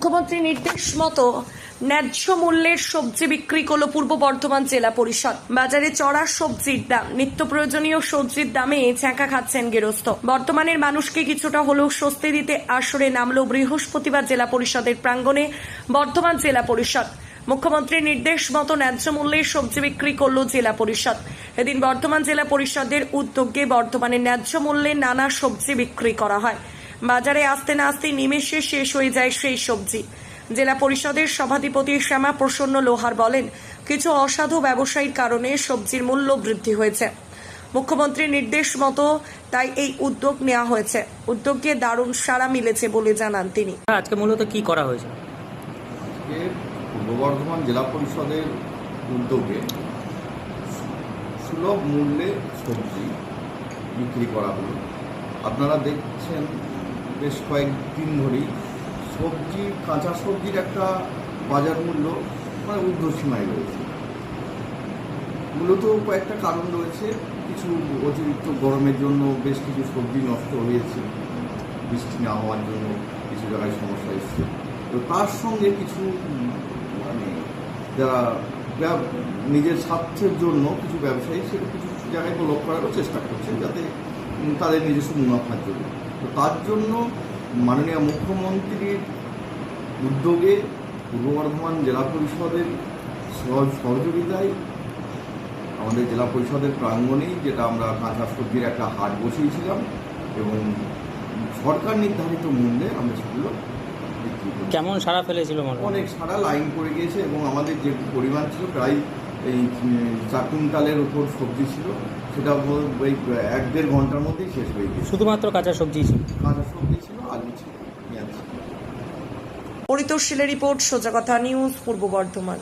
মুখ্যমন্ত্রীর নির্দেশ মতো ন্যায্য মূল্যের সবজি বিক্রি করল পূর্ব বর্ধমান জেলা পরিষদ। বাজারে চড়া সবজির দাম, নিত্য প্রয়োজনীয় সবজির দামে ছ্যাঁকা খাচ্ছেন গৃহস্থ। বর্তমানের মানুষকে কিছুটা হলেও স্বস্তি দিতে আসরে নামলো বৃহস্পতিবার জেলা পরিষদের প্রাঙ্গণে বর্ধমান জেলা পরিষদ। মুখ্যমন্ত্রীর নির্দেশ মতো ন্যায্য মূল্যের সবজি বিক্রি করল জেলা পরিষদ। এদিন বর্ধমান জেলা পরিষদের উদ্যোগে বর্তমানে ন্যায্য মূল্যে নানা সবজি বিক্রি করা হয়। বাজারে আসতে না আসতে নিমেষে শেষ হয়ে যায় সেই সবজি। জেলা পরিষদের সভাধিপতি শ্যামা প্রসন্ন লোহার বলেন, কিছু অসাধু ব্যবসায়ীর কারণে সবজির মূল্য বৃদ্ধি হয়েছে। মুখ্যমন্ত্রীর নির্দেশ মতো তাই এই উদ্যোগ নেওয়া হয়েছে। উদ্যোগে দারুণ সাড়া মিলেছে বলে জানান তিনি। আজকে মূলত কি করা হয়েছে? আজকে পূর্ব বর্ধমান জেলা পরিষদের উদ্যোগে সুলভ মূল্যে সবজি বিক্রি করা হলো। আপনারা দেখছেন বেশ কয়েকদিন ধরেই সবজি, কাঁচা সবজির একটা বাজার মূল্য ঊর্ধ্বসীমায় রয়েছে। মূলত কয়েকটা কারণ রয়েছে। কিছু অতিরিক্ত গরমের জন্য বেশ কিছু সবজি নষ্ট হয়েছে, বৃষ্টি না হওয়ার জন্য কিছু জায়গায় সমস্যা এসছে। তো তার সঙ্গে কিছু যারা নিজের স্বার্থের জন্য কিছু ব্যবসায়ী সেটা কিছু জায়গায় ব্লক করারও চেষ্টা করছে, যাতে তাদের নিজস্ব মুনাফার জন্য। তো তার জন্য মাননীয় মুখ্যমন্ত্রীর উদ্যোগে পূর্ব বর্ধমান জেলা পরিষদের সহযোগিতায় আমাদের জেলা পরিষদের প্রাঙ্গণেই যেটা আমরা কাঁচা সবজির একটা হাট বসিয়েছিলাম এবং সরকার নির্ধারিত মূল্যে আমরা সেগুলো বিক্রি করি। কেমন সাড়া ফেলেছিল? অনেক সারা লাইন পড়ে গিয়েছে এবং আমাদের যে পরিমাণ ছিল প্রায় এই 4 কুইন্টালের উপর সবজি ছিল, সেটা ওই 1-1.5 ঘন্টার মধ্যেই শেষ হয়ে গিয়েছে। শুধুমাত্র কাঁচা সবজি ছিল? কাঁচা সবজি ছিল, আলু ছিল, পেঁয়াজ ছিল। পরিতোষ শীলের রিপোর্ট, সোজা কথা নিউজ, পূর্ব বর্ধমান।